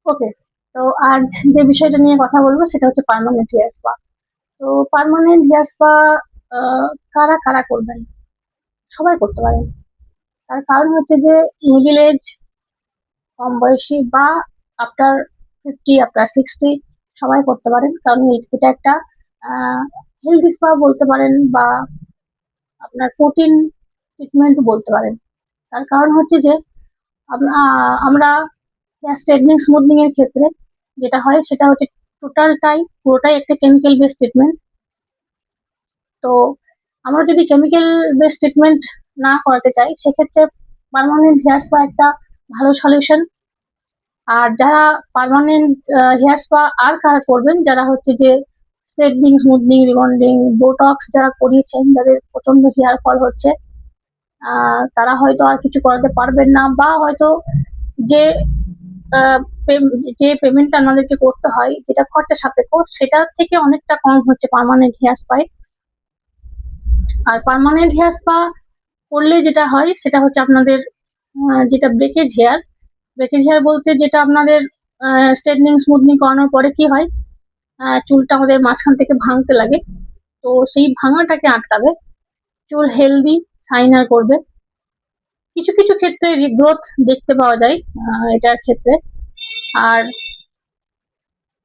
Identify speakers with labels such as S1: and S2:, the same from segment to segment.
S1: ওকে। তো আজ যে বিষয়টা নিয়ে কথা বলবো সেটা হচ্ছে পার্মানেন্ট হেয়ার স্পা। তো পার্মানেন্ট হেয়ার স্পা কারা কারা করবেন? সবাই করতে পারেন। তার কারণ হচ্ছে যে মিডিল এজ, কম বয়সী বা আফটার 50, আফটার 60 সবাই করতে পারেন। কারণ এটা একটা হেলথ স্পা বলতে পারেন বা আপনার প্রোটিন ট্রিটমেন্ট বলতে পারেন। তার কারণ হচ্ছে যে আমরা স্ট্রেটনিং স্মুথনিং এর ক্ষেত্রে যেটা হয় সেটা হচ্ছে পুরোটাই একটা কেমিক্যাল বেস ট্রিটমেন্ট। তো আমরা যদি কেমিক্যাল বেস ট্রিটমেন্ট না করাতে চাই সেক্ষেত্রে পার্মানেন্ট হেয়ার স্পা একটা ভালো সলিউশন। আর যারা পার্মানেন্ট হেয়ার স্পা আর কারা করবেন, যারা হচ্ছে যে স্ট্রেটনিং স্মুথনিং রিবন্ডিং বোটক্স যারা করিয়েছেন, যাদের প্রচন্ড হেয়ার ফল হচ্ছে, তারা হয়তো আর কিছু করাতে পারবেন না, বা হয়তো যে আহ, যে পেমেন্টটা আমাদেরকে করতে হয় যেটা খরচা সাপেক্ষ সেটা থেকে অনেকটা কম হচ্ছে পার্মানেন্ট হেয়ার স্পায়। আর পার্মানেন্ট হেয়ার স্পা করলে যেটা হয় সেটা হচ্ছে আপনাদের যেটা ব্রেকেজ হেয়ার বলতে যেটা আপনাদের স্ট্রেটনিং স্মুথনিং করানোর পরে কি হয়, চুলটা আমাদের মাঝখান থেকে ভাঙতে লাগে। তো সেই ভাঙাটাকে আটকাবে, চুল হেলদি শাইনার করবে। কিছু কিছু ক্ষেত্রে রিগ্রোথ দেখতে পাওয়া যায় এটার ক্ষেত্রে। আর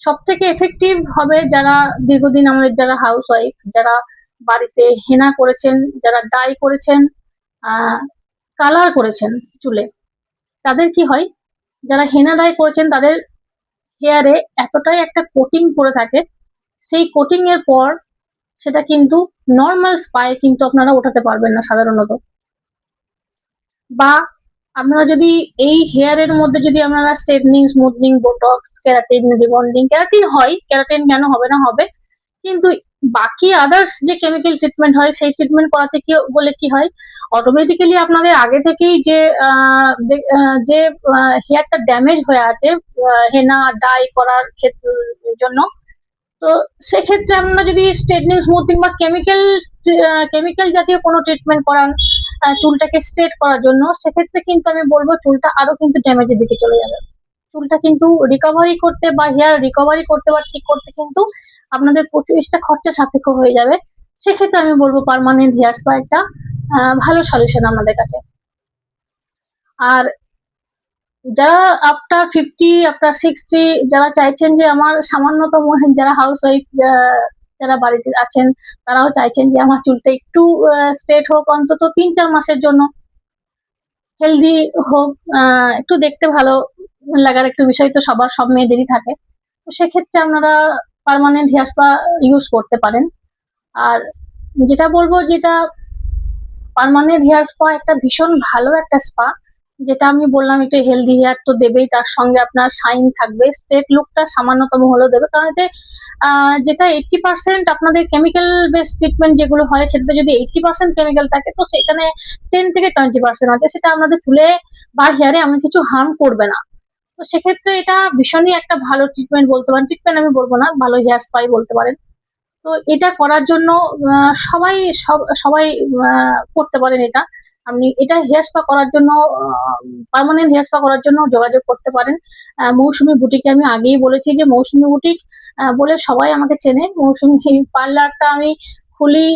S1: সব থেকে এফেক্টিভ হবে যারা দীর্ঘদিন আমাদের যারা হাউস ওয়াইফ, যারা বাড়িতে হেনা করেছেন, যারা ডাই করেছেন, কালার করেছেন চুলে, তাদের কি হয়, যারা হেনা ডাই করেছেন তাদের হেয়ারে এতটাই একটা কোটিং পড়ে থাকে, সেই কোটিং এর পর সেটা কিন্তু নর্মাল স্পায়ে কিন্তু আপনারা ওঠাতে পারবেন না সাধারণত। বা আপনারা যদি এই হেয়ারের মধ্যে যদি আপনারা straightening smoothing botox keratin rebonding, keratin হয়, কেরাটিন কেন হবে না, হবে, কিন্তু বাকি আদার্স যে কেমিক্যাল ট্রিটমেন্ট হয় সেই ট্রিটমেন্ট করাতে কি বলে কি হয়, অটোমেটিক্যালি আপনাদের আগে থেকেই যে যে হেয়ারটা ড্যামেজ হয়ে আছে হেনা ডাই করার ক্ষেত্রে জন্য। তো সেক্ষেত্রে আপনারা যদি স্ট্রেটনিং স্মুথনিং বা কেমিক্যাল জাতীয় কোনো ট্রিটমেন্ট করান চুলটাকে স্ট্রেট করার জন্য, সেক্ষেত্রে কিন্তু আমি বলবো চুলটা আরো কিন্তু ড্যামেজের দিকে চলে যাবে। চুলটা কিন্তু রিকভারি করতে বা হেয়ার রিকভারি করতে বা ঠিক করতে কিন্তু আপনাদের প্রচুর এক্সট্রা খরচা সাপেক্ষ হয়ে যাবে। সেক্ষেত্রে আমি বলবো পার্মানেন্ট হেয়ার স্পা একটা ভালো সলিউশন আমাদের কাছে। আর যারা আফটার 50, আফটার 60, যারা চাইছেন যে আমার সামান্যতম, যারা হাউস ওয়াইফ যারা বাড়িতে আছেন, তারাও চাইছেন যে আমার চুলটা একটু স্ট্রেট হোক অন্তত 3-4 মাসের জন্য, হেলদি হোক, একটু দেখতে ভালো লাগার একটু বিষয় তো সবার, সব মেয়েদেরই থাকে। তো সেক্ষেত্রে আপনারা পার্মানেন্ট হেয়ার স্পা ইউজ করতে পারেন। আর যেটা বলবো, যেটা পার্মানেন্ট হেয়ার স্পা একটা ভীষণ ভালো একটা স্পা, যেটা আমি বললাম একটু হেলদি হেয়ার তো দেবেই, তার সঙ্গে আপনার শাইন থাকবে, স্ট্রেট লুকটা সামান্যতম হলেও দেবে। কারণ এতে যেটা 80% আপনাদের কেমিক্যাল বেস ট্রিটমেন্ট যেগুলো হয় সেটাতে যদি 80% কেমিক্যাল থাকে, তো সেখানে 10 থেকে 20% আছে, সেটা আমাদের চুলে বা হেয়ারে আমি কিছু হার্ম করবে না। তো সেক্ষেত্রে এটা ভীষণই একটা ভালো ট্রিটমেন্ট বলতে পারেন, ট্রিটমেন্ট আমি বলবো না, ভালো হেয়ার স্পাই বলতে পারেন। তো এটা করার জন্য সবাই করতে পারেন এটা। আপনি এটা হেয়ার স্পা করার জন্য, পার্মানেন্ট হেয়ার স্পা করার জন্য যোগাযোগ করতে পারেন মৌসুমী বুটিকে। আমি আগেই বলেছি যে মৌসুমী বুটিক বলে সবাই আমাকে চেনে। মৌসুমী পার্লারটা আমি খুলি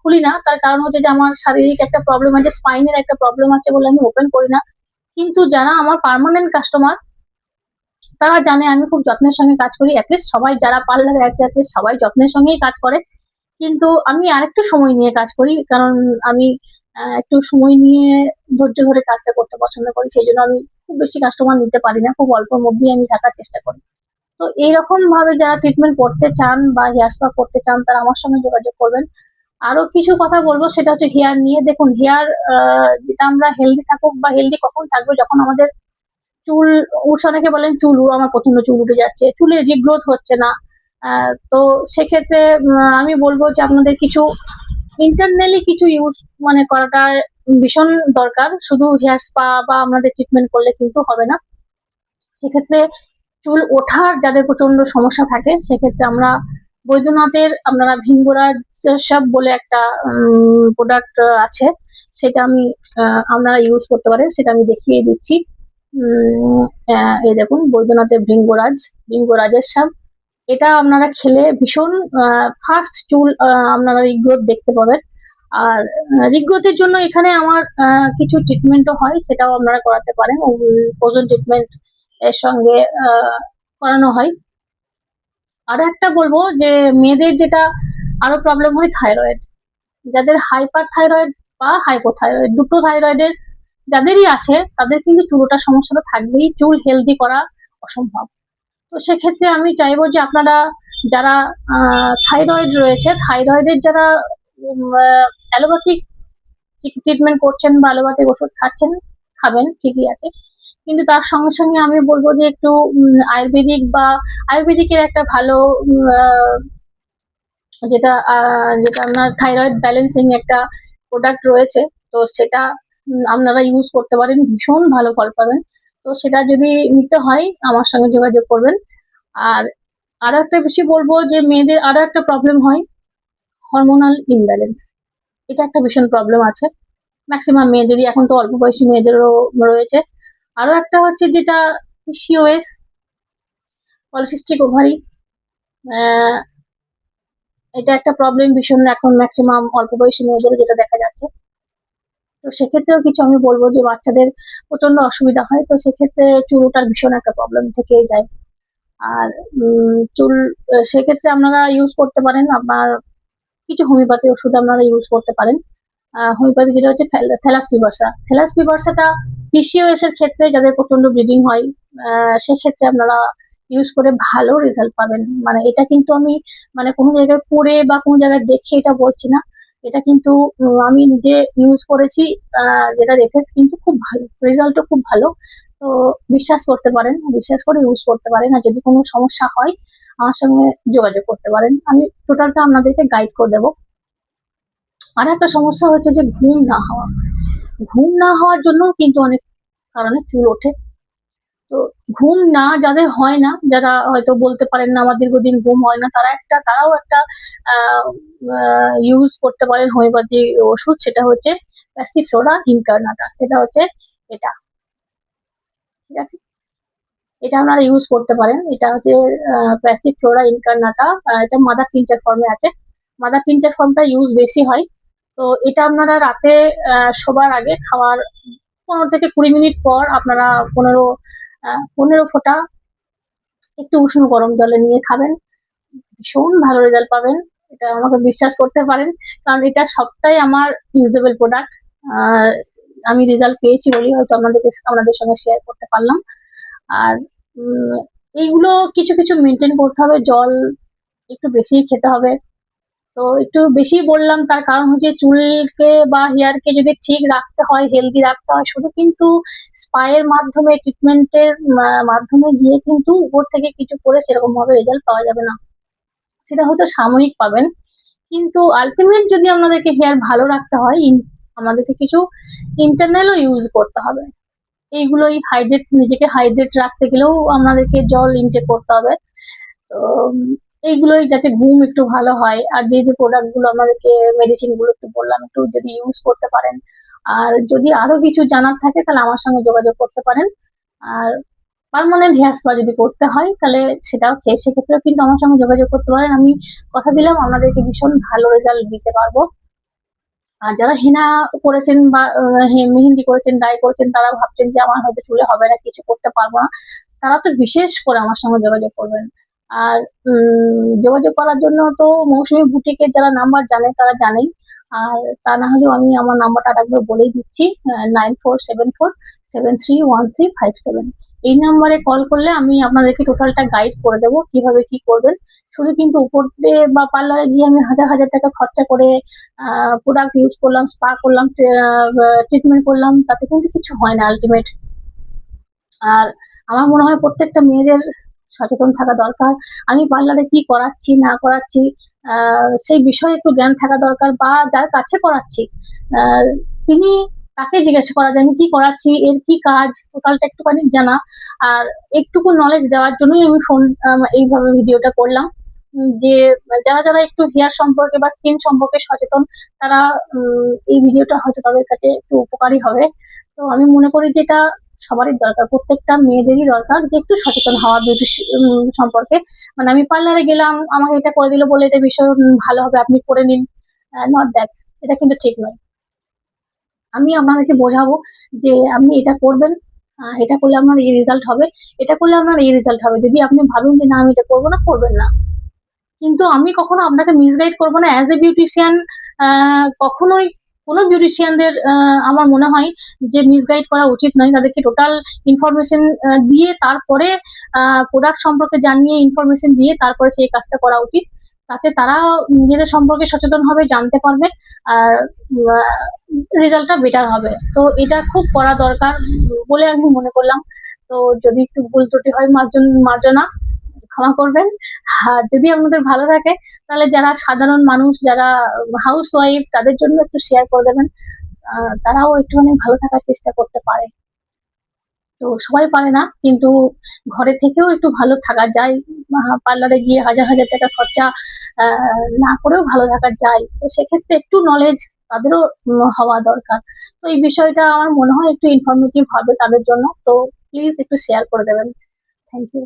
S1: খুলি না, তার কারণ হচ্ছে যে আমার শারীরিক একটা প্রবলেম আছে, স্পাইনের একটা প্রবলেম আছে বলে আমি ওপেন করি না। কিন্তু যারা আমার পার্মানেন্ট কাস্টমার তারা জানে আমি খুব যত্নের সঙ্গে কাজ করি। অ্যাটলিস্ট সবাই যারা পার্লারে আছে অ্যাটলিস্ট সবাই যত্নের সঙ্গেই কাজ করে, কিন্তু আমি আরেকটু সময় নিয়ে কাজ করি। কারণ আমি একটু সময় নিয়ে ধৈর্য ধরে কাজটা করতে পছন্দ করি, সেই জন্য আমি খুব বেশি কাস্টমার নিতে পারি না, খুব অল্পের মধ্যেই আমি থাকার চেষ্টা করি। তো এইরকম ভাবে যারা ট্রিটমেন্ট করতে চান বা হেয়ার স্পা করতে চান তারা আমার সঙ্গে যোগাযোগ করবেন। আরো কিছু কথা বলবো সেটা হচ্ছে হেয়ার নিয়ে। দেখুন হেয়ার যেটা আমরা হেলদি থাকুক বা হেলদি কখন থাকবে, যখন আমাদের চুল উঠছে, অনেকে বলেন চুল আমার প্রচন্ড চুল উঠে যাচ্ছে, চুলে রিগ্রোথ হচ্ছে না। তো সেক্ষেত্রে আমি বলবো যে আপনাদের কিছু ইন্টারনালি কিছু ইউজ মানে করাটা ভীষণ দরকার। শুধু হেয়ার স্পা বা আমাদের ট্রিটমেন্ট করলে কিন্তু হবে না। সেক্ষেত্রে চুল ওঠার যাদের প্রচন্ড সমস্যা থাকে সেক্ষেত্রে আমরা বৈদ্যনাথের, আপনারা ভিঙ্গরাজ সব বলে একটা প্রোডাক্ট আছে, সেটা আমি আপনারা ইউজ করতে পারেন, সেটা আমি দেখিয়ে দিচ্ছি। এই দেখুন বৈদ্যনাথের ভৃঙ্গরাজের সাপ, এটা আপনারা খেলে ভীষণ ফাস্ট চুল আপনারা রিগ্রোথ দেখতে পাবেন। আর রিগ্রোথের জন্য এখানে আমার কিছু ট্রিটমেন্টও হয়, সেটাও আপনারা করাতে পারেন। ওজন ট্রিটমেন্ট এর সঙ্গে করানো হয়। আরো একটা বলবো যে মেয়েদের যেটা আরো প্রবলেম হয় থাইরয়েড, যাদের হাইপার থাইরয়েড বা হাইপোথাইরয়েড, দুটো থাইরয়েডের যাদেরই আছে তাদের কিন্তু চুল ওঠার সমস্যাটা থাকবেই, চুল হেলদি করা অসম্ভব। তো সেক্ষেত্রে আমি চাইবো যে আপনারা যারা থাইরয়েড রয়েছে, থাইরয়েডের যারা অ্যালোপ্যাথিক ট্রিটমেন্ট করছেন বা অ্যালোপ্যাথিক ওষুধ খাচ্ছেন, খাবেন ঠিকই আছে, কিন্তু তার সঙ্গে সঙ্গে আমি বলবো যে একটু আয়ুর্বেদিক বা আয়ুর্বেদিকের একটা ভালো যেটা আপনার থাইরয়েড ব্যালেন্সিং একটা প্রোডাক্ট রয়েছে, তো সেটা আপনারা ইউজ করতে পারেন, ভীষণ ভালো ফল পাবেন। তো সেটা যদি নিতে হয় আমার সঙ্গে যোগাযোগ করবেন। আর আরো একটা বিষয় বলবো যে মেয়েদের আরো একটা প্রবলেম হয় হরমোনাল ইমব্যালেন্স, এটা একটা ভীষণ প্রবলেম আছে ম্যাক্সিমাম মেয়েদেরই, এখন তো অল্প বয়সী মেয়েদেরও রয়েছে। আরো একটা হচ্ছে যেটা পিসিওএস, পলিসিস্টিক ওভারি, এটা একটা প্রবলেম ভীষণ এখন ম্যাক্সিমাম অল্প বয়সী মেয়েদেরও যেটা দেখা যাচ্ছে। তো সেক্ষেত্রেও কিছু আমি বলবো যে বাচ্চাদের প্রচন্ড অসুবিধা হয়, তো সেক্ষেত্রে চুল ওঠার ভীষণ একটা প্রবলেম থেকেই যায়। আর চুল সেক্ষেত্রে আপনারা ইউজ করতে পারেন আপনার কিছু হোমিওপ্যাথি ওষুধ আপনারা ইউজ করতে পারেন। হোমিওপ্যাথি যেটা হচ্ছে থ্যালাসপিভার্সাটা পিসিওএস এর ক্ষেত্রে যাদের প্রচন্ড ব্লিডিং হয়, সেক্ষেত্রে আপনারা ইউজ করে ভালো রেজাল্ট পাবেন। মানে এটা কিন্তু আমি মানে কোনো জায়গায় পড়ে বা কোনো জায়গায় দেখে এটা বলছি না, এটা কিন্তু আমি নিজে ইউজ করেছি, যেটার এফেক্ট কিন্তু খুব ভালো, রেজাল্টও খুব ভালো। তো বিশ্বাস করতে পারেন, বিশ্বাস করে ইউজ করতে পারেন। আর যদি কোনো সমস্যা হয় আমার সঙ্গে যোগাযোগ করতে পারেন, আমি টোটালটা আপনাদেরকে গাইড করে দেবো। আর একটা সমস্যা হচ্ছে যে ঘুম না হওয়া, ঘুম না হওয়ার জন্য কিন্তু অনেক কারণে চুল ওঠে। তো ঘুম না যাদের হয় না, যারা হয়তো বলতে পারেন না আমার দীর্ঘদিন ঘুম হয় না, তারাও একটা ইউজ করতে পারেন হোমিওপ্যাথি ওষুধ, সেটা হচ্ছে প্যাসিফ্লোরা ইনকার্নাটা, সেটা হচ্ছে এটা, ঠিক আছে, এটা আপনারা ইউজ করতে পারেন। এটা হচ্ছে প্যাসিফ্লোরা ইনকার্নাটা, এটা মাদার টিনচার ফর্মে আছে, মাদার টিনচার ফর্মটা ইউজ বেশি হয়। তো এটা আপনারা রাতে শোবার আগে খাওয়ার 15 থেকে 20 মিনিট পর আপনারা 15 ফোঁটা একটু উষ্ণ গরম জলে নিয়ে খাবেন, ভীষণ ভালো রেজাল্ট পাবেন। এটা আমাকে বিশ্বাস করতে পারেন, কারণ এটা সবটাই আমার ইউজেবল প্রোডাক্ট। আমি রেজাল্ট পেয়েছি বলি হয়তো আপনাদের সঙ্গে শেয়ার করতে পারলাম। আর এইগুলো কিছু কিছু মেনটেন করতে হবে, জল একটু বেশি খেতে হবে। তো একটু বেশি বললাম তার কারণ হচ্ছে চুলকে বা হেয়ারকে যদি ঠিক রাখতে হয়, হেলদি রাখতে হয়, শুধু কিন্তু স্পায়ের মাধ্যমে ট্রিটমেন্টের মাধ্যমে গিয়ে কিন্তু উপর থেকে কিছু করে সেরকম ভাবে রেজাল্ট পাওয়া যাবে না, সেটা হয়তো সাময়িক পাবেন, কিন্তু আলটিমেট যদি আপনাদেরকে হেয়ার ভালো রাখতে হয় আমাদেরকে কিছু ইন্টারনালও ইউজ করতে হবে। এইগুলোই নিজেকে হাইড্রেট রাখতে গেলেও আমাদেরকে জল ইনটেক করতে হবে। তো এইগুলোই যাতে ঘুম একটু ভালো হয়, আর যে যে প্রোডাক্ট গুলো আমাদেরকে মেডিসিন গুলো একটু বললাম একটু যদি ইউজ করতে পারেন। আর যদি আরো কিছু জানার থাকে তাহলে আমার সঙ্গে যোগাযোগ করতে পারেন। আর পার্মানেন্ট হেয়ার স্পা যদি করতে হয় তাহলে সেটাও সেক্ষেত্রেও কিন্তু আমার সঙ্গে যোগাযোগ করতে পারেন, আমি কথা দিলাম আপনাদেরকে ভীষণ ভালো রেজাল্ট দিতে পারবো। আর যারা হেনা করেছেন বা মেহেন্দি করেছেন, ডাই করেছেন, তারা ভাবছেন যে আমার হয়তো চুলে হবে না, কিছু করতে পারবো না, তারা তো বিশেষ করে আমার সঙ্গে যোগাযোগ করবেন। আর যোগাযোগ করার জন্য তো মৌসুমী বুটিকের যারা নাম্বার জানে তারা জানেই, আর তা না হলেও আমি আমার নাম্বারটা আরেকবার বলেই দিচ্ছি, 9474731357। এই নাম্বারে কল করলে আমি আপনাদেরকে টোটালটা গাইড করে দেবো কিভাবে কি করবেন। শুধু কিন্তু উপর দিয়ে বা পার্লারে গিয়ে আমি হাজার হাজার টাকা খরচা করে প্রোডাক্ট ইউজ করলাম, স্পা করলাম, ট্রিটমেন্ট করলাম, তাতে কিন্তু কিছু হয় না আলটিমেট। আর আমার মনে হয় প্রত্যেকটা মেয়েদের সচেতন থাকা দরকার, আমি পার্লারে কি করাচ্ছি না করাচ্ছি সেই বিষয়ে একটু জ্ঞান থাকা দরকার, বা যার কাছে করাচ্ছি তিনি তাকে জিজ্ঞাসা করা যায় আমি কি করাচ্ছি, এর কি কাজ, টোটালটা একটুখানি জানা। আর একটুকু নলেজ দেওয়ার জন্যই আমি এইভাবে ভিডিওটা করলাম, যে যারা যারা একটু হেয়ার সম্পর্কে বা স্কিন সম্পর্কে সচেতন, তারা এই ভিডিওটা হয়তো তাদের কাছে একটু উপকারী হবে। তো আমি মনে করি যে এটা সবারই দরকার, প্রত্যেকটা মেয়েদেরই দরকার যে একটু সচেতন হওয়া বিউটি সম্পর্কে। মানে আমি পার্লারে গেলাম, আমাকে এটা করে দিল বলে এটা ভীষণ ভালো হবে, আপনি করে নিন, নট দ্যাট, এটা কিন্তু ঠিক নয়। আমি আপনাদেরকে বোঝাবো যে আপনি এটা করবেন, এটা করলে আপনার এই রেজাল্ট হবে, এটা করলে আপনার এই রেজাল্ট হবে। যদি আপনি ভাবেন যে না আমি এটা করবো না, করবেন না। কিন্তু আমি কখনো আপনাকে মিসগাইড করবো না অ্যাজ এ বিউটিশিয়ান। কখনোই কোনো বিউটিশিয়ানদের আমার মনে হয় যে মিসগাইড করা উচিত নয়, তাদেরকে টোটাল ইনফরমেশন দিয়ে তারপরে প্রোডাক্ট সম্পর্কে জানিয়ে ইনফরমেশন দিয়ে তারপরে সেই কাজটা করা উচিত। তাতে তারা নিজেদের সম্পর্কে সচেতন হবে, জানতে পারবে, আর রেজাল্টটা বেটার হবে। তো এটা খুব করা দরকার বলে আমি মনে করলাম। তো যদি একটু ভুল ত্রুটি হয় মার্জনা, ক্ষমা করবেন। আর যদি আপনাদের ভালো থাকে তাহলে যারা সাধারণ মানুষ, যারা হাউস ওয়াইফ, তাদের জন্য একটু শেয়ার করে দেবেন। তারাও একটুখানি ভালো থাকার চেষ্টা করতে পারে। তো সবাই পারে না, কিন্তু ঘরে থেকেও একটু ভালো থাকা যায়। পার্লারে গিয়ে হাজার হাজার টাকা খরচা না করেও ভালো থাকা যায়। তো সেক্ষেত্রে একটু নলেজ তাদেরও হওয়া দরকার। তো এই বিষয়টা আমার মনে হয় একটু ইনফরমেটিভ হবে তাদের জন্য। তো প্লিজ একটু শেয়ার করে দেবেন। Thank you.